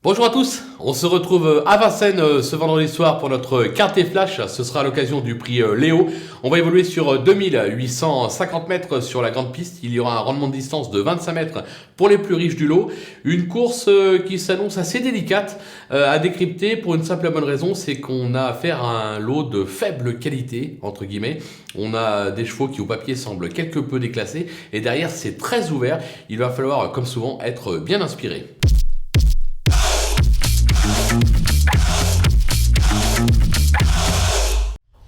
Bonjour à tous, on se retrouve à Vincennes ce vendredi soir pour notre quintet flash. Ce sera à l'occasion du prix Léo. On va évoluer sur 2850 mètres sur la grande piste. Il y aura un rendement de distance de 25 mètres pour les plus riches du lot. Une course qui s'annonce assez délicate à décrypter pour une simple et bonne raison, c'est qu'on a affaire à un lot de faible qualité, entre guillemets. On a des chevaux qui au papier semblent quelque peu déclassés et derrière c'est très ouvert. Il va falloir, comme souvent, être bien inspiré.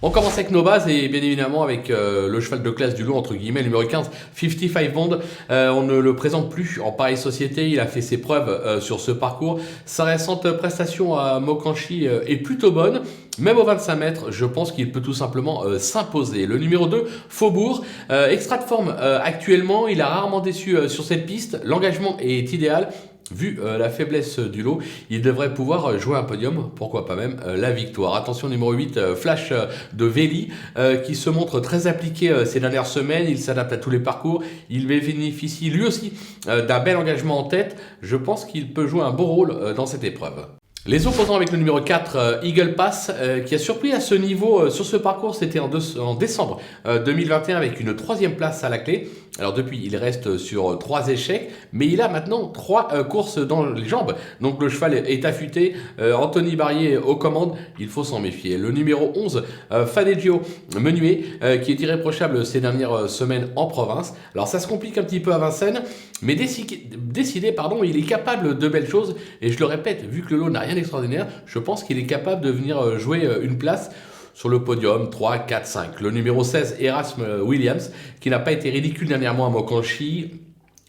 On commence avec nos bases et bien évidemment avec le cheval de classe du lot, entre guillemets, le numéro 15, 55 Bond. On ne le présente plus en pareille société, il a fait ses preuves sur ce parcours. Sa récente prestation à Mokanchi est plutôt bonne. Même au 25 mètres, je pense qu'il peut tout simplement s'imposer. Le numéro 2, Faubourg, extra de forme actuellement, il a rarement déçu sur cette piste. L'engagement est idéal. Vu la faiblesse du lot, il devrait pouvoir jouer un podium, pourquoi pas même la victoire. Attention, numéro 8, Flash de Véli, qui se montre très appliqué ces dernières semaines. Il s'adapte à tous les parcours. Il bénéficie lui aussi d'un bel engagement en tête. Je pense qu'il peut jouer un beau rôle dans cette épreuve. Les opposants avec le numéro 4, Eagle Pass, qui a surpris à ce niveau sur ce parcours, c'était en décembre 2021 avec une 3e place à la clé. Alors depuis, il reste sur 3 échecs, mais il a maintenant 3 courses dans les jambes. Donc le cheval est affûté. Anthony Barrier aux commandes, il faut s'en méfier. Le numéro 11, Fadeggio Menuet, qui est irréprochable ces dernières semaines en province. Alors ça se complique un petit peu à Vincennes, mais décidé, il est capable de belles choses. Et je le répète, vu que le lot n'a rien d'extraordinaire, je pense qu'il est capable de venir jouer une place sur le podium, 3, 4, 5. Le numéro 16, Erasme Williams, qui n'a pas été ridicule dernièrement à Mokanchi.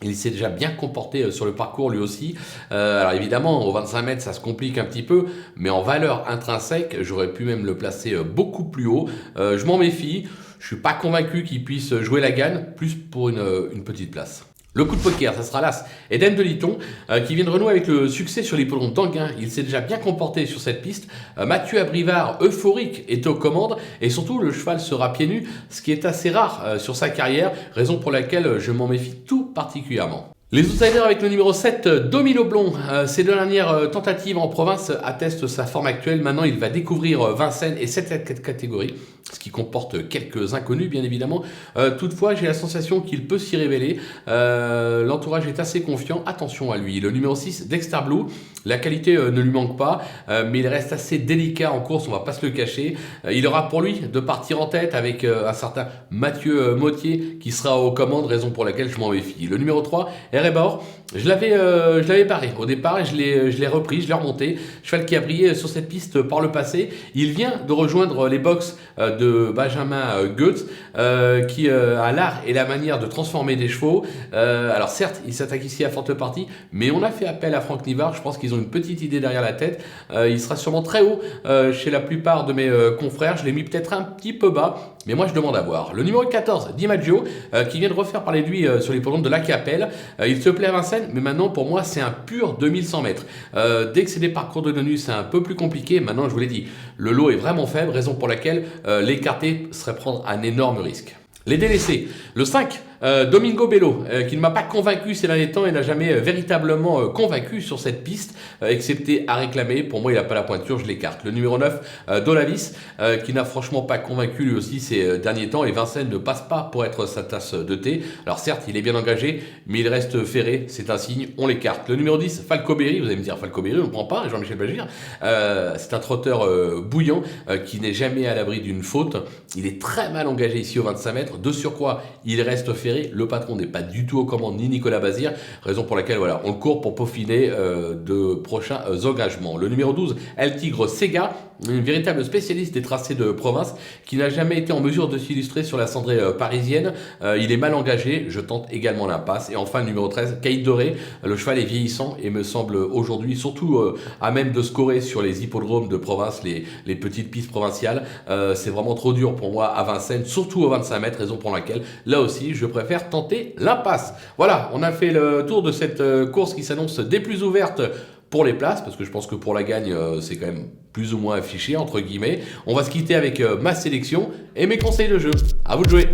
Il s'est déjà bien comporté sur le parcours lui aussi. Alors évidemment, au 25 mètres, ça se complique un petit peu, mais en valeur intrinsèque, j'aurais pu même le placer beaucoup plus haut. Je m'en méfie. Je suis pas convaincu qu'il puisse jouer la gagne, plus pour une petite place. Le coup de poker, ça sera l'As Eden de Liton, qui vient de renouer avec le succès sur l'hippodrome d'Anguin. Il s'est déjà bien comporté sur cette piste. Mathieu Abrivard, euphorique, est aux commandes. Et surtout, le cheval sera pieds nus, ce qui est assez rare sur sa carrière, raison pour laquelle je m'en méfie tout particulièrement. Les outsiders avec le numéro 7, Domino Blond. Ses deux dernières tentatives en province attestent sa forme actuelle. Maintenant, il va découvrir Vincennes et cette catégorie, ce qui comporte quelques inconnus, bien évidemment. Toutefois, j'ai la sensation qu'il peut s'y révéler. L'entourage est assez confiant. Attention à lui. Le numéro 6, Dexter Blue. La qualité ne lui manque pas, mais il reste assez délicat en course, on va pas se le cacher. Il aura pour lui de partir en tête avec un certain Mathieu Mottier qui sera aux commandes, raison pour laquelle je m'en méfie. Le numéro 3, Erebor, je l'avais paré au départ et je l'ai repris, je l'ai remonté. Cheval qui a brillé sur cette piste par le passé. Il vient de rejoindre les box de Benjamin Goetz, qui a l'art et la manière de transformer des chevaux. Alors certes, il s'attaque ici à forte partie, mais on a fait appel à Franck Nivard. Je pense qu'ils ont une petite idée derrière la tête. Il sera sûrement très haut chez la plupart de mes confrères. Je l'ai mis peut-être un petit peu bas, mais moi je demande à voir. Le numéro 14, Di Maggio, qui vient de refaire parler de lui sur l'hippodrome de la Capelle. Il se plaît à Vincennes, mais maintenant pour moi c'est un pur 2100 mètres. Dès que c'est des parcours de tenue, c'est un peu plus compliqué. Maintenant, je vous l'ai dit, le lot est vraiment faible, raison pour laquelle l'écarter serait prendre un énorme risque. Les délaissés, le 5, Domingo Bello, qui ne m'a pas convaincu ces derniers temps et n'a jamais véritablement convaincu sur cette piste, excepté à réclamer. Pour moi, il n'a pas la pointure, je l'écarte. Le numéro 9, Dolavis, qui n'a franchement pas convaincu lui aussi ces derniers temps, et Vincennes ne passe pas pour être sa tasse de thé. Alors certes, il est bien engagé, mais il reste ferré, c'est un signe, on l'écarte. Le numéro 10, Falco Berry, vous allez me dire, Falco Berry, on ne prend pas, Jean-Michel Bagir. C'est un trotteur bouillant, qui n'est jamais à l'abri d'une faute. Il est très mal engagé ici au 25 mètres. De surcroît, il reste ferré. Le patron n'est pas du tout aux commandes, ni Nicolas Bazir, raison pour laquelle voilà, on le court pour peaufiner de prochains engagements. Le numéro 12, El Tigre Sega, une véritable spécialiste des tracés de province qui n'a jamais été en mesure de s'illustrer sur la cendrée parisienne. Il est mal engagé, je tente également l'impasse. Et enfin, le numéro 13, Caïd Doré. Le cheval est vieillissant et me semble aujourd'hui surtout à même de scorer sur les hippodromes de province, les petites pistes provinciales. C'est vraiment trop dur pour moi à Vincennes, surtout au 25 mètres, raison pour laquelle là aussi je préfère tenter l'impasse. Voilà, on a fait le tour de cette course qui s'annonce des plus ouvertes pour les places, parce que je pense que pour la gagne, c'est quand même plus ou moins affiché, entre guillemets. On va se quitter avec ma sélection et mes conseils de jeu. À vous de jouer.